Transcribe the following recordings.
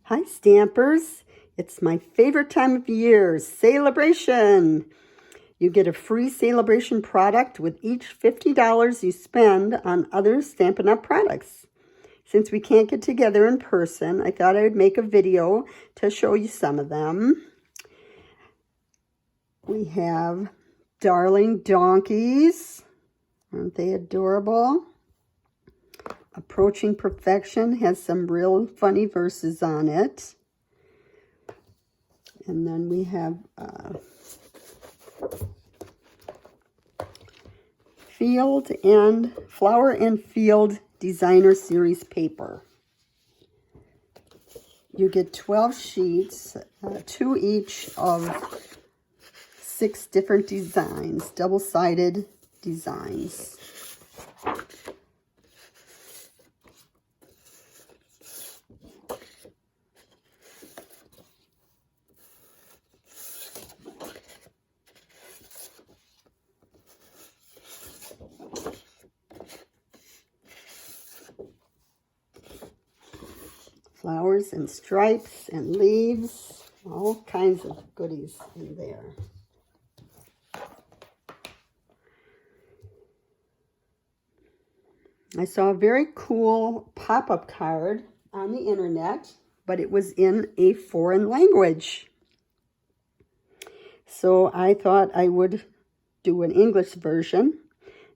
Hi Stampers, it's my favorite time of year, Sale-A-Bration. You get a free Sale-A-Bration product with each $50 you spend on other Stampin' Up! Products. Since we can't get together in person, I thought I would make a video to show you some of them. We have Darling Donkeys. Aren't they adorable? Approaching Perfection has some real funny verses on it. And then we have Flower and Field Designer Series paper. You get 12 sheets, 2 each of 6 different designs, double-sided designs. Flowers and stripes and leaves, all kinds of goodies in there. I saw a very cool pop-up card on the internet, but it was in a foreign language. So I thought I would do an English version.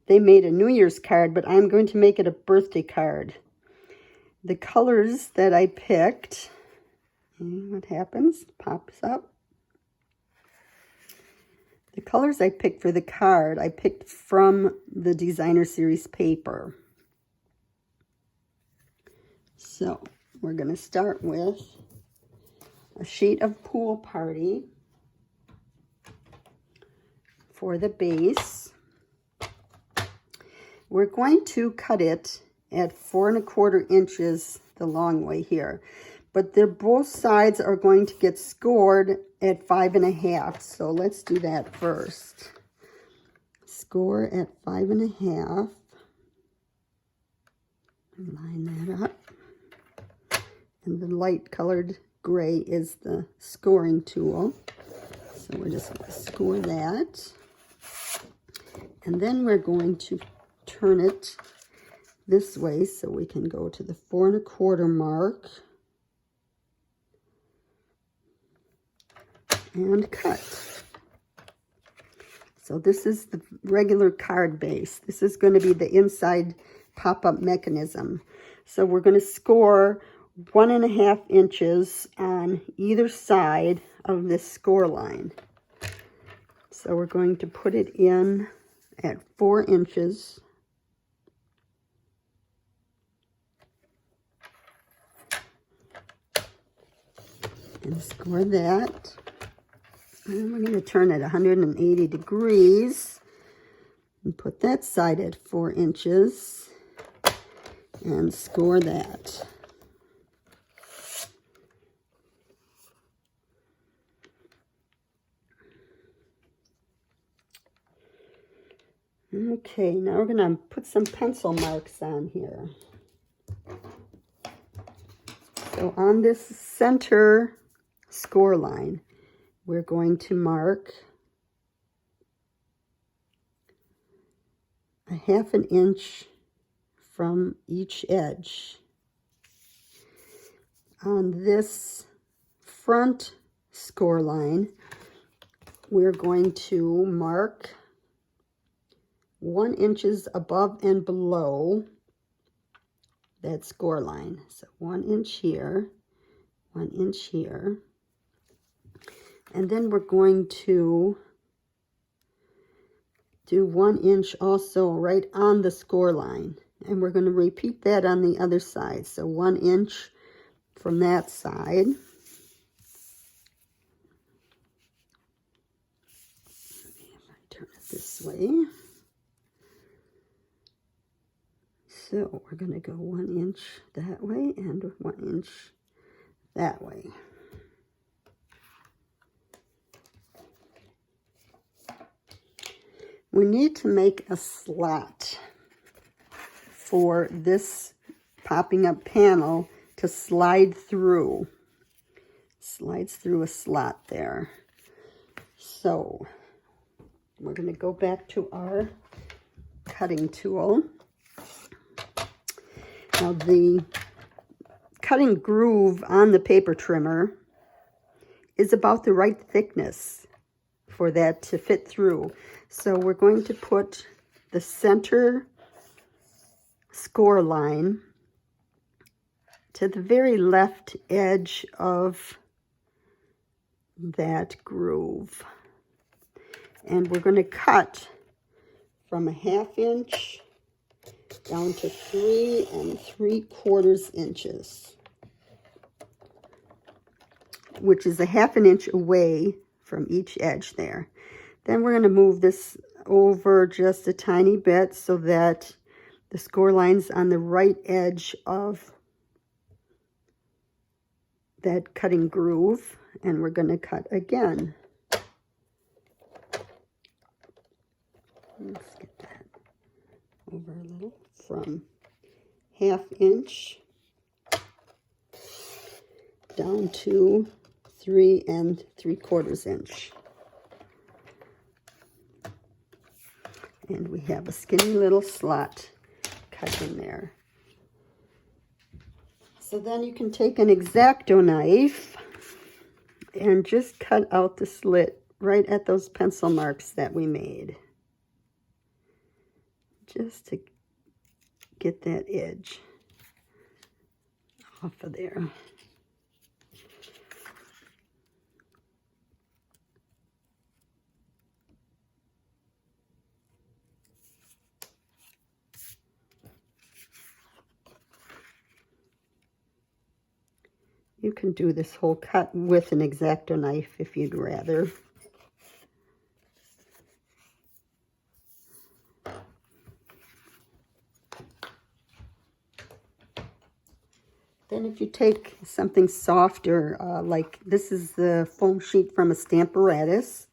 They made a New Year's card, but I'm going to make it a birthday card. The colors that I picked, what happens? Pops up. The colors I picked for the card, I picked from the Designer Series paper. So we're going to start with a sheet of Pool Party for the base. We're going to cut it at 4 1/4 inches the long way here, but they're both sides are going to get scored at 5 1/2. So let's do that first. Score at 5 1/2. Line that up. And the light colored gray is the scoring tool. So we're just going to score that. And then we're going to turn it this way so we can go to the 4 1/4 mark and cut. So this is the regular card base. This is going to be the inside pop-up mechanism. So we're going to score 1 1/2 inches on either side of this score line. So we're going to put it in at 4 inches. And score that. And we're going to turn it 180 degrees and put that side at 4 inches and score that. Okay, now we're going to put some pencil marks on here. So on this center score line, we're going to mark a 1/2 inch from each edge. On this front score line, we're going to mark 1 inch above and below that score line. So 1 inch here, 1 inch here. And then we're going to do 1 inch also right on the score line. And we're going to repeat that on the other side. So 1 inch from that side. If I turn it this way. So we're going to go 1 inch that way and 1 inch that way. We need to make a slot for this popping up panel to slide through. Slides through a slot there. So we're going to go back to our cutting tool. Now the cutting groove on the paper trimmer is about the right thickness for that to fit through. So we're going to put the center score line to the very left edge of that groove. And we're going to cut from 1/2 inch down to 3 3/4 inches, which is 1/2 inch away from each edge there. Then we're going to move this over just a tiny bit so that the score line's on the right edge of that cutting groove, and we're going to cut again. Let's get that over a little, from 1/2 inch down to 3 3/4 inch. And we have a skinny little slot cut in there. So then you can take an X-Acto knife and just cut out the slit right at those pencil marks that we made, just to get that edge off of there. You can do this whole cut with an X-Acto knife if you'd rather. Then if you take something softer, like this is the foam sheet from a Stamparatus.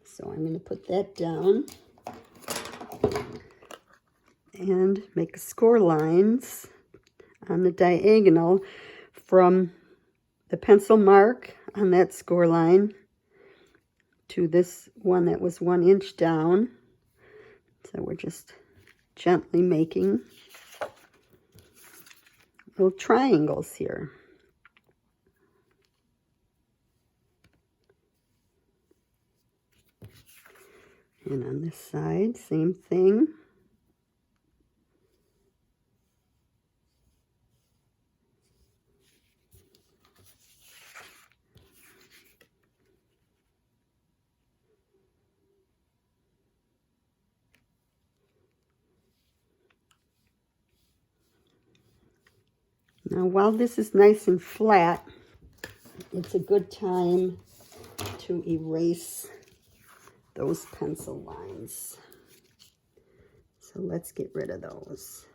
So I'm going to put that down and make score lines on the diagonal from the pencil mark on that score line to this one that was 1 inch down. So we're just gently making little triangles here. And on this side, same thing. Now, while this is nice and flat, it's a good time to erase those pencil lines. So let's get rid of those.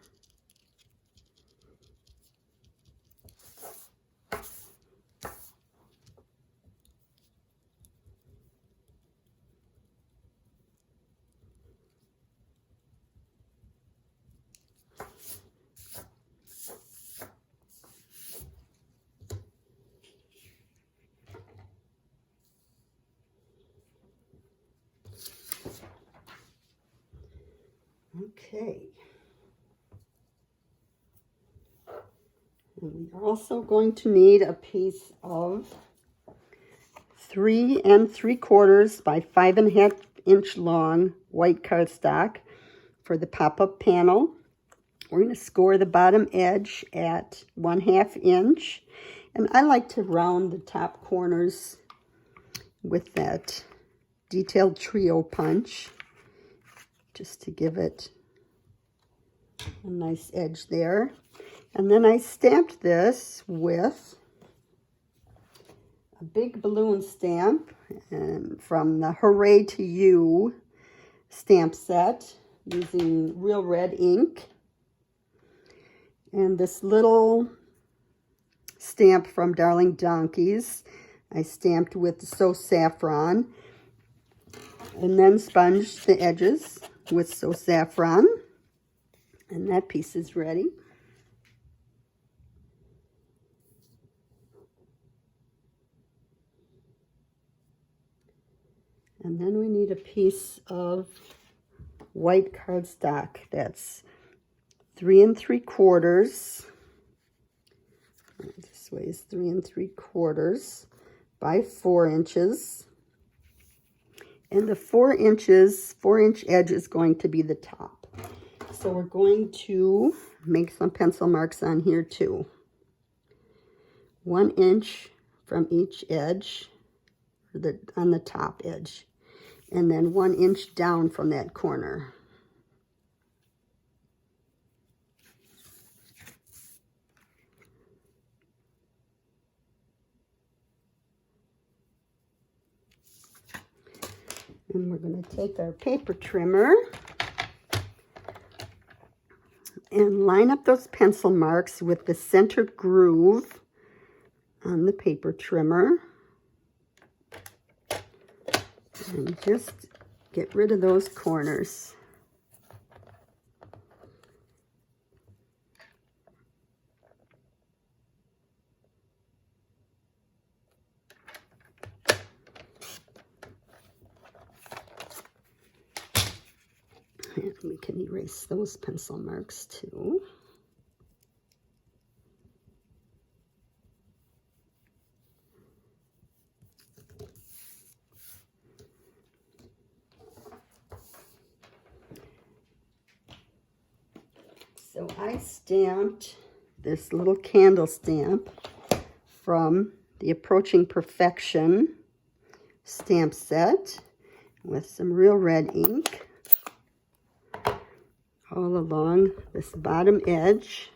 Okay. And we're also going to need a piece of 3 3/4 by 5 1/2 inch long white cardstock for the pop-up panel. We're going to score the bottom edge at 1/2 inch. And I like to round the top corners with that detailed trio punch, just to give it a nice edge there. And then I stamped this with a big balloon stamp and from the Hooray to You stamp set using real red ink. And this little stamp from Darling Donkeys I stamped with So Saffron, and then sponged the edges with So Saffron. And that piece is ready. And then we need a piece of white cardstock that's 3 3/4. This weighs 3 3/4 by 4 inches. And the 4-inch edge is going to be the top. So we're going to make some pencil marks on here too. 1 inch from each edge, on the top edge, and then 1 inch down from that corner. And we're going to take our paper trimmer and line up those pencil marks with the center groove on the paper trimmer. And just get rid of those corners. And we can erase those pencil marks too. So I stamped this little candle stamp from the Approaching Perfection stamp set with some real red ink all along this bottom edge.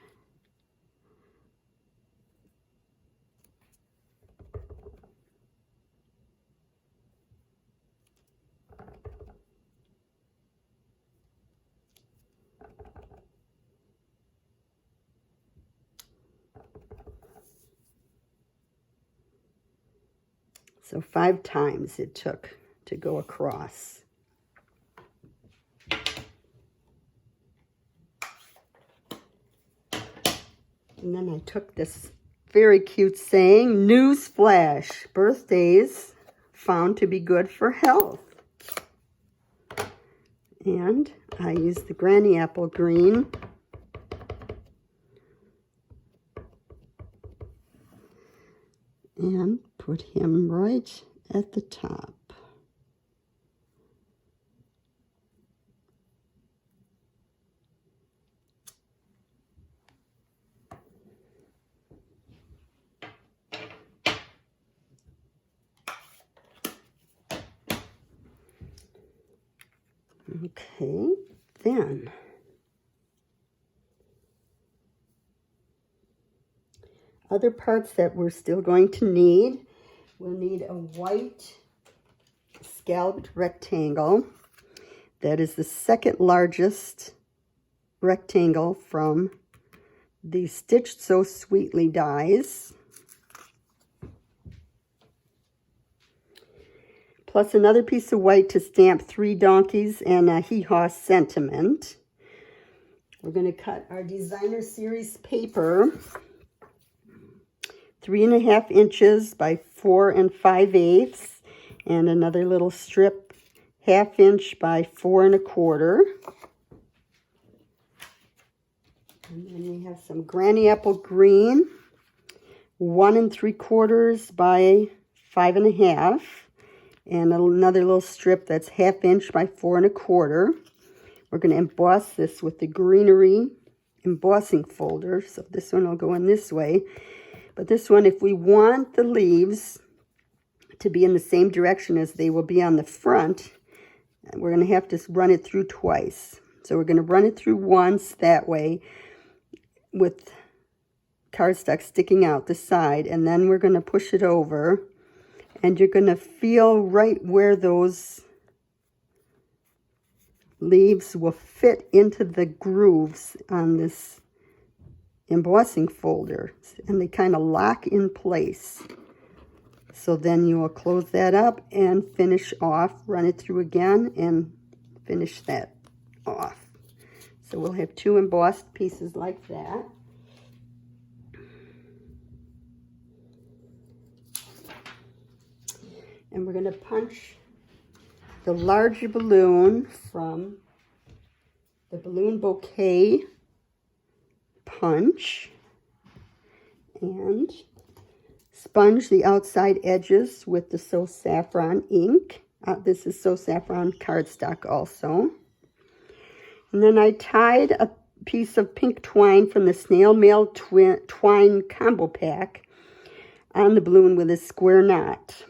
So 5 times it took to go across. And then I took this very cute saying, newsflash, birthdays found to be good for health. And I used the granny apple green and put him right at the top. Okay, then other parts that we're still going to need, we'll need a white scalloped rectangle. That is the second largest rectangle from the Stitched So Sweetly dies. Plus another piece of white to stamp 3 donkeys and a hee-haw sentiment. We're going to cut our designer series paper 3.5 inches by 4 5/8, and another little strip 1/2 inch by 4 1/4. And then we have some granny apple green, 1 3/4 by 5 1/2. And another little strip that's 1/2 inch by 4 1/4. We're going to emboss this with the greenery embossing folder. So this one will go in this way. But this one, if we want the leaves to be in the same direction as they will be on the front, we're going to have to run it through twice. So we're going to run it through once that way with cardstock sticking out the side. And then we're going to push it over. And you're going to feel right where those leaves will fit into the grooves on this embossing folder. And they kind of lock in place. So then you will close that up and finish off, run it through again, and finish that off. So we'll have 2 embossed pieces like that. And we're going to punch the larger balloon from the Balloon Bouquet punch and sponge the outside edges with the So Saffron ink. This is So Saffron cardstock also. And then I tied a piece of pink twine from the Snail Mail Twine Combo Pack on the balloon with a square knot.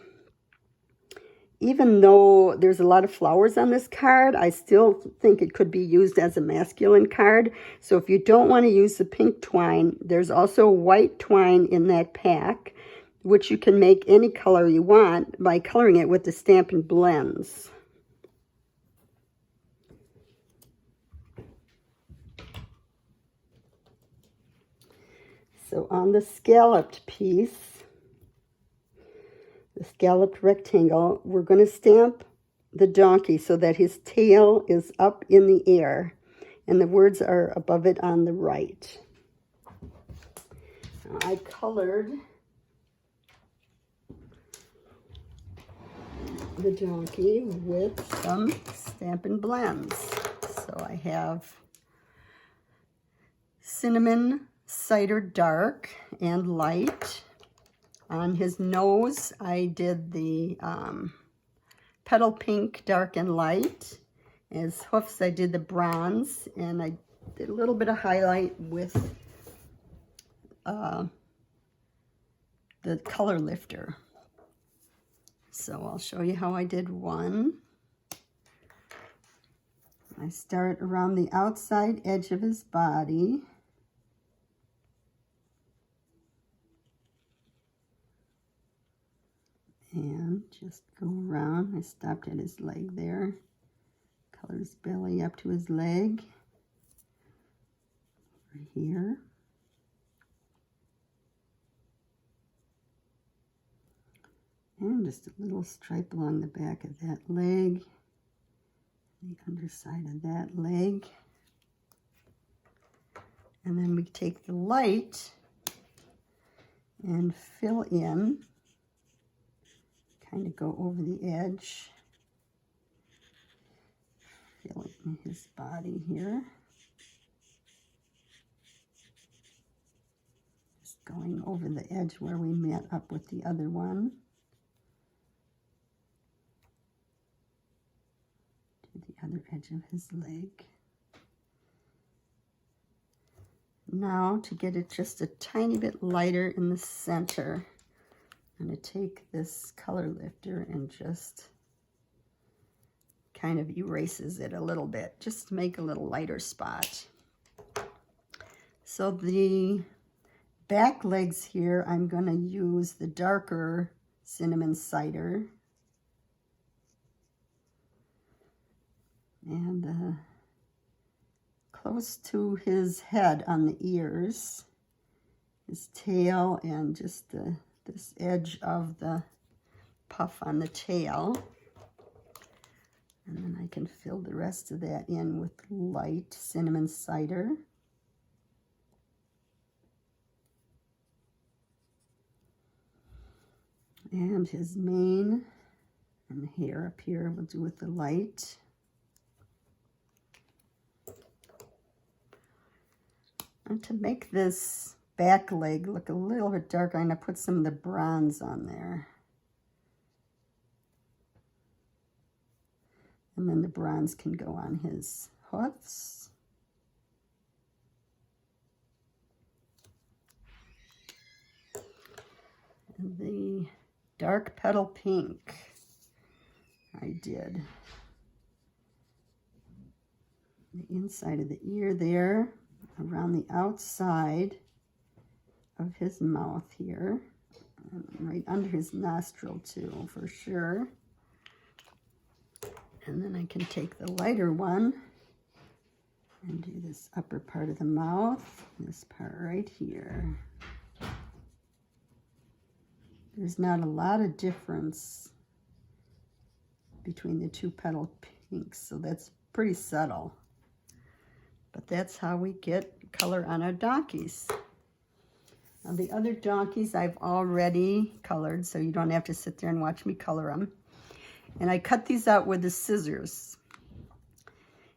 Even though there's a lot of flowers on this card, I still think it could be used as a masculine card. So if you don't want to use the pink twine, there's also white twine in that pack, which you can make any color you want by coloring it with the Stampin' blends. So on the scalloped piece, the scalloped rectangle, we're going to stamp the donkey so that his tail is up in the air and the words are above it on the right. Now, I colored the donkey with some Stampin' blends. So I have Cinnamon Cider Dark and Light. On his nose, I did the Petal Pink Dark and Light. His hoofs, I did the bronze, and I did a little bit of highlight with the color lifter. So I'll show you how I did one. I start around the outside edge of his body. And just go around. I stopped at his leg there. Color his belly up to his leg. Over here. And just a little stripe along the back of that leg. The underside of that leg. And then we take the light and fill in. Kind of go over the edge, fill it in his body here. Just going over the edge where we met up with the other one. To the other edge of his leg. Now to get it just a tiny bit lighter in the center, I'm going to take this color lifter and just kind of erases it a little bit, just to make a little lighter spot. So the back legs here, I'm going to use the darker Cinnamon Cider. And close to his head on the ears, his tail, and just this edge of the puff on the tail. And then I can fill the rest of that in with light Cinnamon Cider. And his mane and hair up here we'll do with the light. And to make this back leg look a little bit darker, I'm going to put some of the bronze on there. And then the bronze can go on his hoofs. And the dark petal pink I did the inside of the ear there, around the outside of his mouth here, and right under his nostril too, for sure. And then I can take the lighter one and do this upper part of the mouth, this part right here. There's not a lot of difference between the two petal pinks, so that's pretty subtle. But that's how we get color on our donkeys. Now the other donkeys I've already colored, so you don't have to sit there and watch me color them. And I cut these out with the scissors.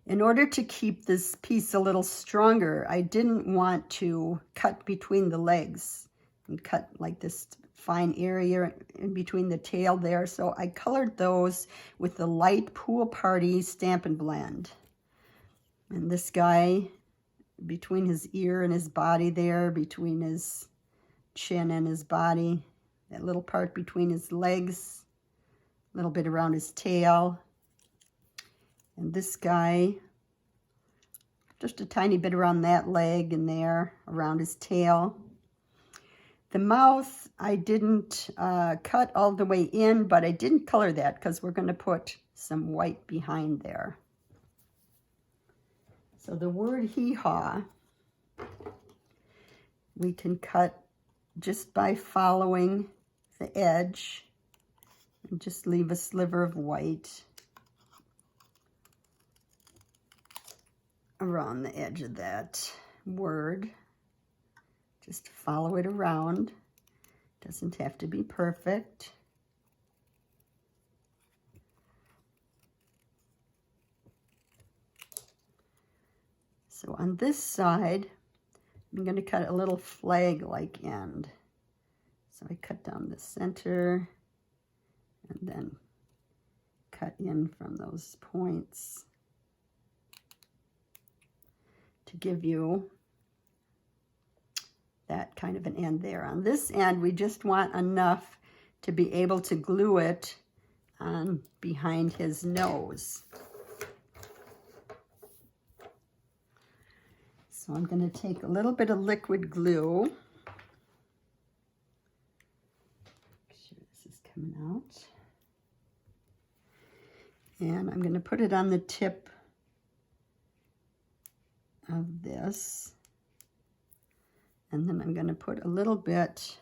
In order to keep this piece a little stronger, I didn't want to cut between the legs and cut like this fine area in between the tail there. So I colored those with the light Pool Party Stampin' Blend. And this guy, between his ear and his body there, between his chin and his body, that little part between his legs, a little bit around his tail. And this guy, just a tiny bit around that leg and there, around his tail. The mouth, I didn't cut all the way in, but I didn't color that because we're going to put some white behind there. So the word hee-haw, we can cut just by following the edge and just leave a sliver of white around the edge of that word. Just follow it around. Doesn't have to be perfect. So on this side, I'm going to cut a little flag-like end. So I cut down the center and then cut in from those points to give you that kind of an end there. On this end, we just want enough to be able to glue it on behind his nose. So I'm going to take a little bit of liquid glue. Make sure this is coming out. And I'm going to put it on the tip of this. And then I'm going to put a little bit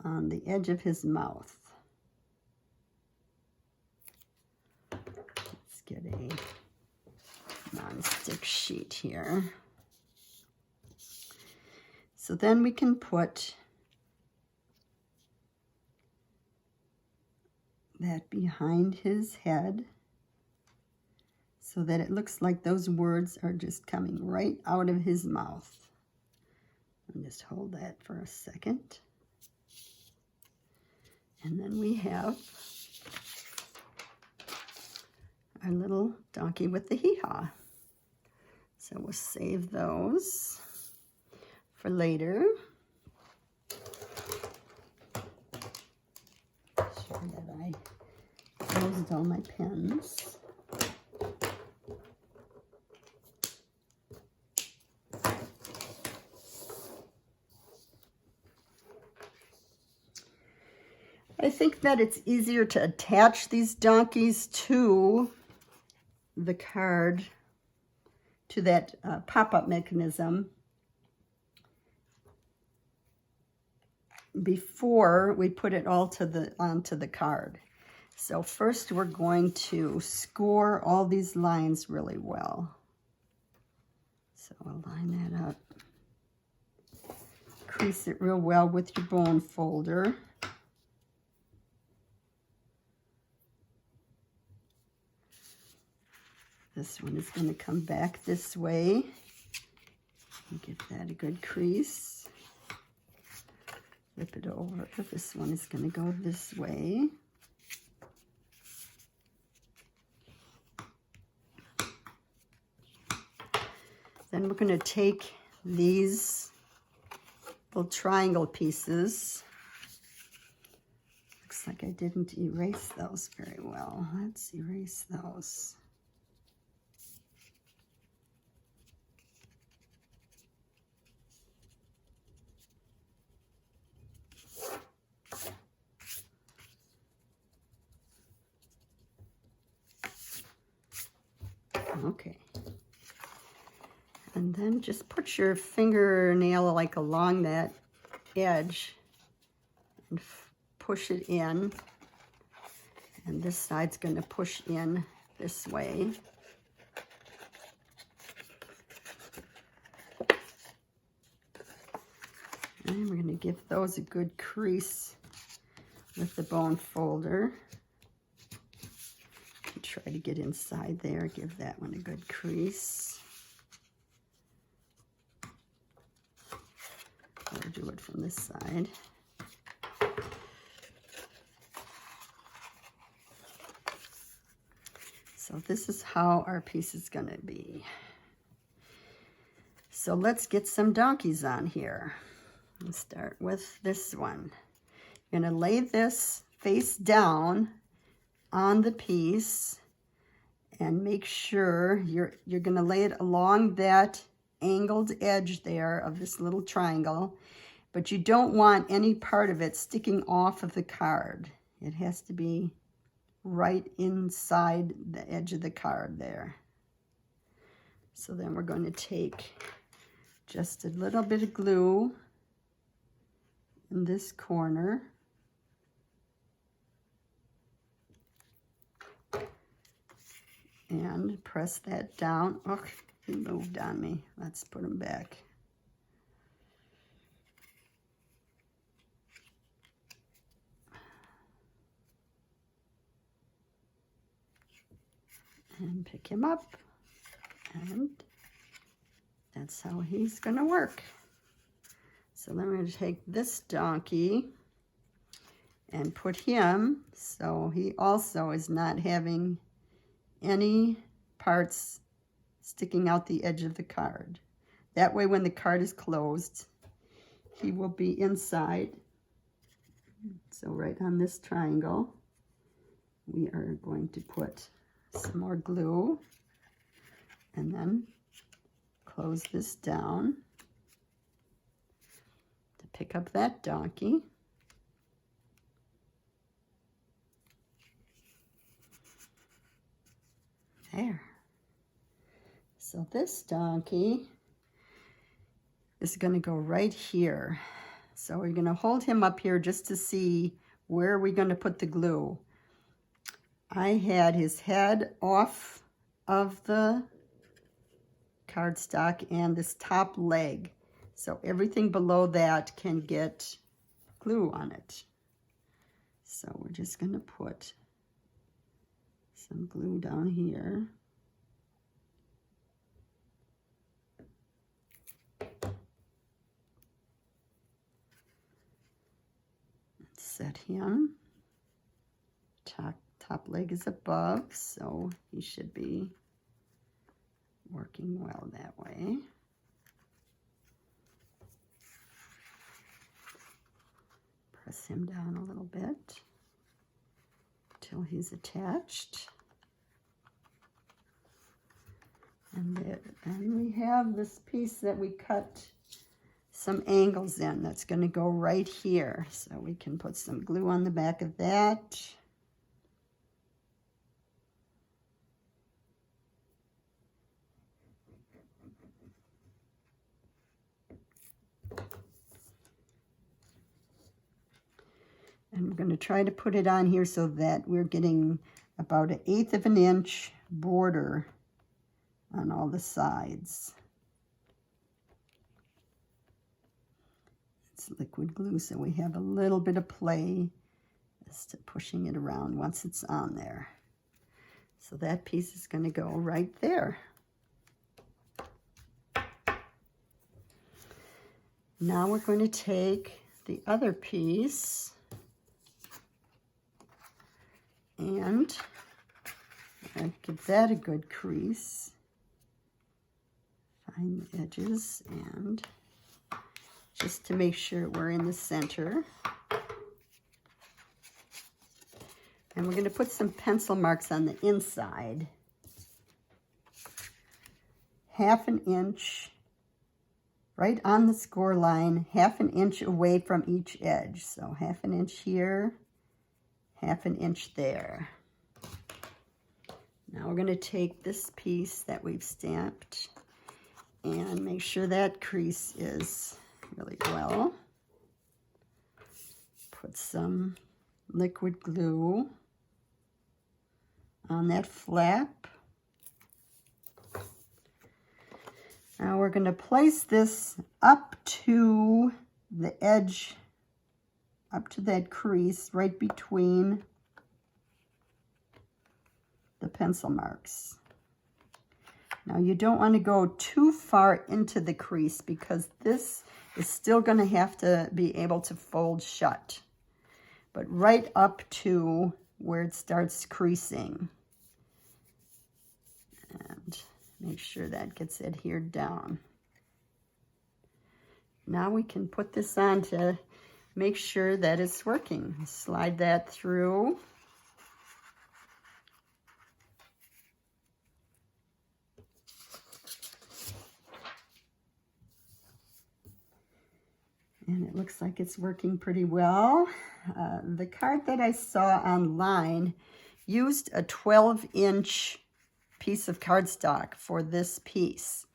on the edge of his mouth. Let's get a non-stick sheet here. So then we can put that behind his head so that it looks like those words are just coming right out of his mouth. And just hold that for a second. And then we have our little donkey with the hee-haw. So we'll save those for later. Make sure that I closed all my pens. I think that it's easier to attach these donkeys to the card, to that pop-up mechanism, before we put it all onto the card. So first we're going to score all these lines really well. So I'll line that up. Crease it real well with your bone folder. This one is going to come back this way. Give that a good crease. Flip it over. This one is going to go this way. Then we're going to take these little triangle pieces. Looks like I didn't erase those very well. Let's erase those. Okay, and then just put your fingernail like along that edge and push it in, and this side's going to push in this way. And we're going to give those a good crease with the bone folder. try to get inside there, give that one a good crease. Or do it from this side. So this is how our piece is going to be. So let's get some donkeys on here. Let's start with this one. You're going to lay this face down on the piece and make sure you're going to lay it along that angled edge there of this little triangle, but you don't want any part of it sticking off of the card. It has to be right inside the edge of the card there. So then we're going to take just a little bit of glue in this corner. And press that down. Oh, he moved on me. Let's put him back. And pick him up. And that's how he's going to work. So then we're going to take this donkey and put him so he also is not having any parts sticking out the edge of the card. That way when the card is closed, he will be inside. So right on this triangle, we are going to put some more glue and then close this down to pick up that donkey. There. So this donkey is going to go right here. So we're going to hold him up here just to see where we're going to put the glue. I had his head off of the cardstock and this top leg. So everything below that can get glue on it. So we're just going to put some glue down here. Set him. Top leg is above, so he should be working well that way. Press him down a little bit until he's attached. And then we have this piece that we cut some angles in. That's going to go right here. So we can put some glue on the back of that. And we're going to try to put it on here so that we're getting about 1/8 of an inch border on all the sides. It's liquid glue, so we have a little bit of play as to pushing it around once it's on there. So that piece is going to go right there. Now we're going to take the other piece and give that a good crease. Find the edges and just to make sure we're in the center. And we're going to put some pencil marks on the inside. 1/2 inch right on the score line, 1/2 inch away from each edge. So 1/2 inch here, 1/2 inch there. Now we're going to take this piece that we've stamped and make sure that crease is really well. Put some liquid glue on that flap. Now we're going to place this up to the edge, up to that crease right between the pencil marks. Now you don't want to go too far into the crease because this is still going to have to be able to fold shut. But right up to where it starts creasing. And make sure that gets adhered down. Now we can put this on to make sure that it's working. Slide that through. And it looks like it's working pretty well. The card that I saw online used a 12-inch piece of cardstock for this piece,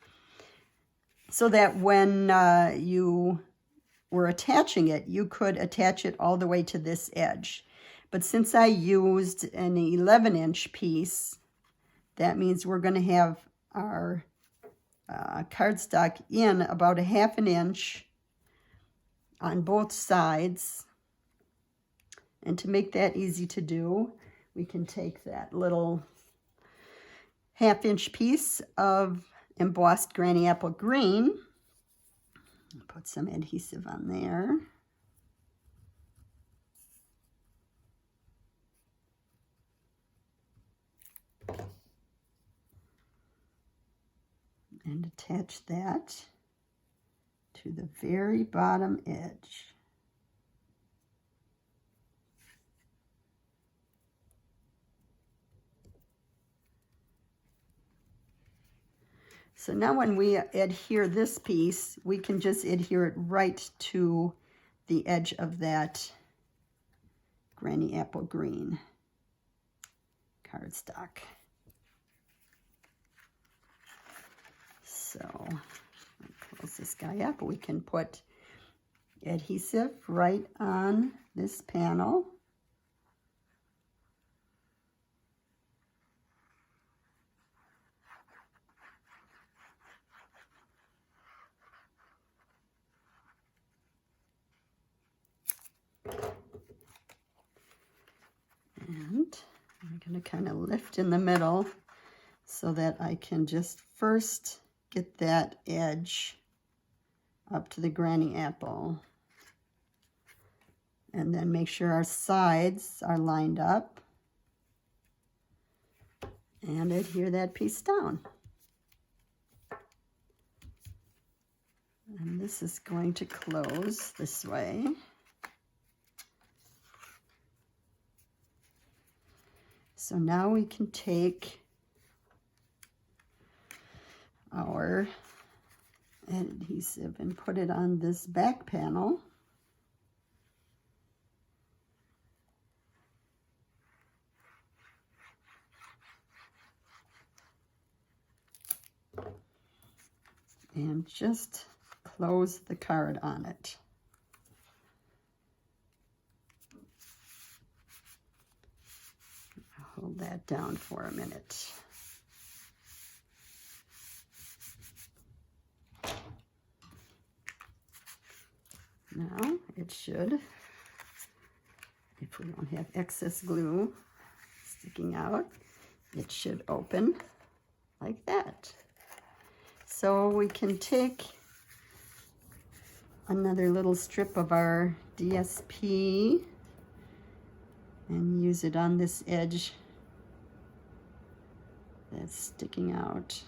so that when you were attaching it, you could attach it all the way to this edge. But since I used an 11-inch piece, that means we're going to have our cardstock in about 1/2 inch on both sides. And to make that easy to do, we can take that little 1/2 inch piece of embossed granny apple green, put some adhesive on there. And attach that to the very bottom edge. So now when we adhere this piece, we can just adhere it right to the edge of that granny apple green cardstock. So close this guy up. We can put adhesive right on this panel. And I'm going to kind of lift in the middle so that I can just first get that edge up to the granny apple. And then make sure our sides are lined up. And adhere that piece down. And this is going to close this way. So now we can take our adhesive and put it on this back panel. And just close the card on it. Hold that down for a minute. Now it should, if we don't have excess glue sticking out, it should open like that. So we can take another little strip of our DSP and use it on this edge that's sticking out.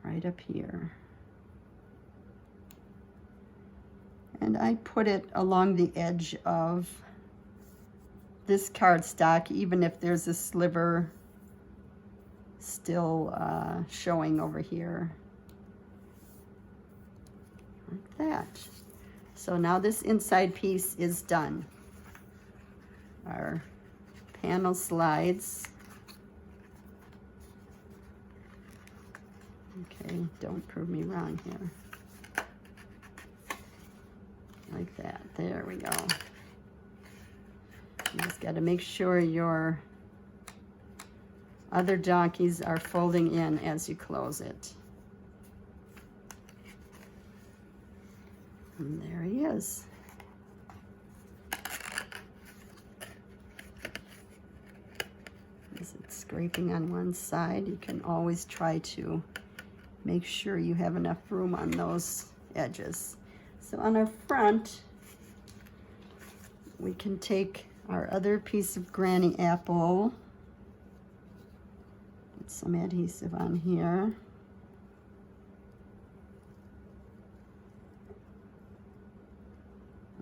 Right up here. And I put it along the edge of this cardstock, even if there's a sliver still showing over here. Like that. So now this inside piece is done. Our panel slides. Okay, don't prove me wrong here. Like that. There we go. You just got to make sure your other donkeys are folding in as you close it. And there he is. scraping on one side. You can always try to make sure you have enough room on those edges. So on our front, we can take our other piece of Granny Apple, put some adhesive on here.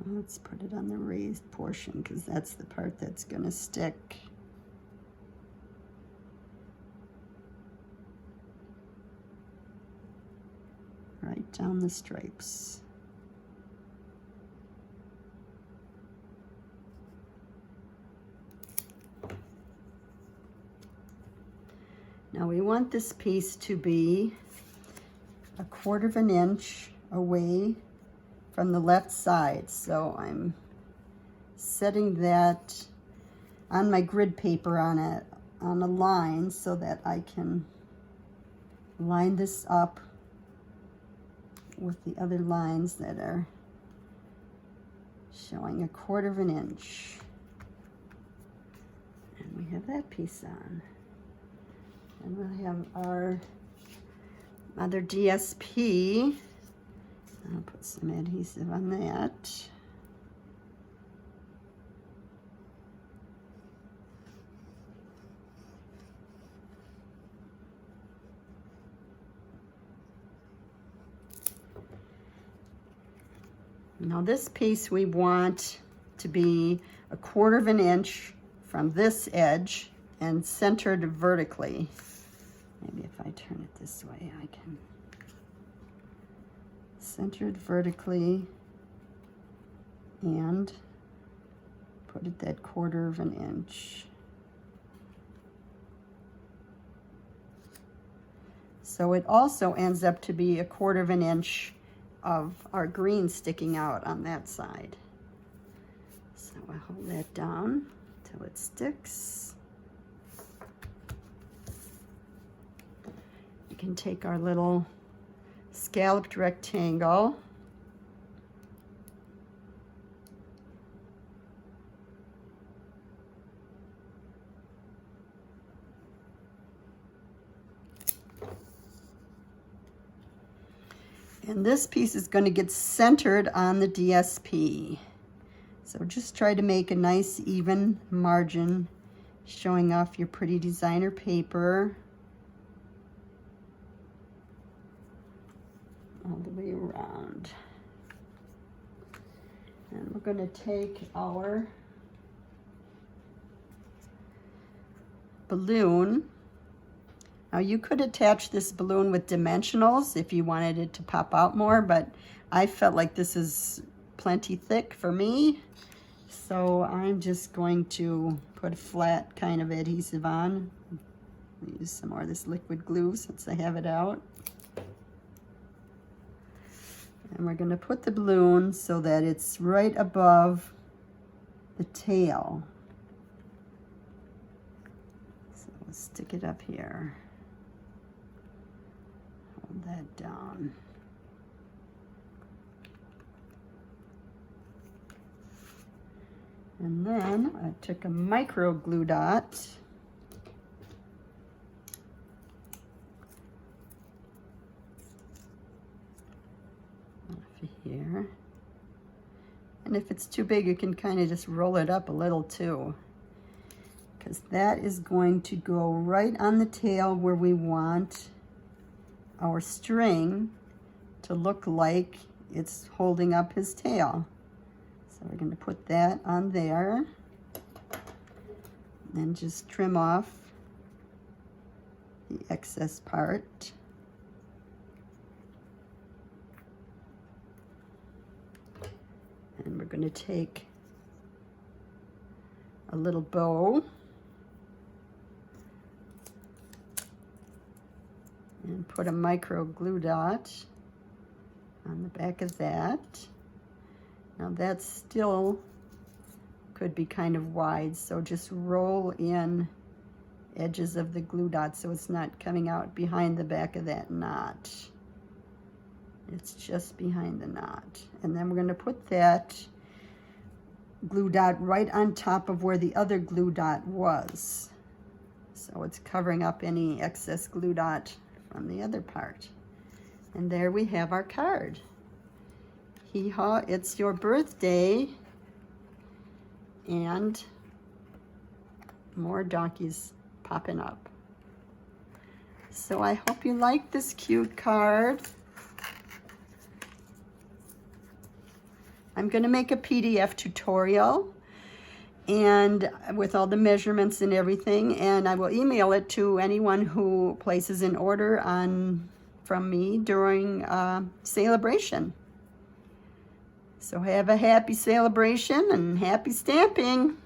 Let's put it on the raised portion because that's the part that's going to stick. Right down the stripes. Now we want this piece to be 1/4 of an inch away from the left side. So I'm setting that on my grid paper on a line so that I can line this up with the other lines that are showing 1/4 of an inch. And we have that piece on. And we'll have our other DSP. I'll put some adhesive on that. Now this piece we want to be 1/4 of an inch from this edge and centered vertically. Maybe if I turn it this way, I can. Centered vertically and put it that 1/4 of an inch. So it also ends up to be 1/4 of an inch of our green sticking out on that side. So I'll hold that down till it sticks. We can take our little scalloped rectangle and this piece is going to get centered on the DSP. So just try to make a nice even margin showing off your pretty designer paper all the way around. And we're going to take our balloon. Now you could attach this balloon with dimensionals if you wanted it to pop out more, but I felt like this is plenty thick for me. So I'm just going to put a flat kind of adhesive on. I'll use some more of this liquid glue since I have it out. And we're going to put the balloon so that it's right above the tail. So we'll stick it up here. Hold that down. And then I took a micro glue dot here, and if it's too big you can kind of just roll it up a little too, because that is going to go right on the tail where we want our string to look like it's holding up his tail. So we're going to put that on there and just trim off the excess part. And we're going to take a little bow and put a micro glue dot on the back of that. Now that still could be kind of wide, so just roll in edges of the glue dot so it's not coming out behind the back of that knot. It's just behind the knot. And then we're going to put that glue dot right on top of where the other glue dot was. So it's covering up any excess glue dot from the other part. And there we have our card. Hee-haw, it's your birthday. And more donkeys popping up. So I hope you like this cute card. I'm going to make a PDF tutorial and with all the measurements and everything, and I will email it to anyone who places an order from me during Sale-A-Bration. So have a happy Sale-A-Bration and happy stamping.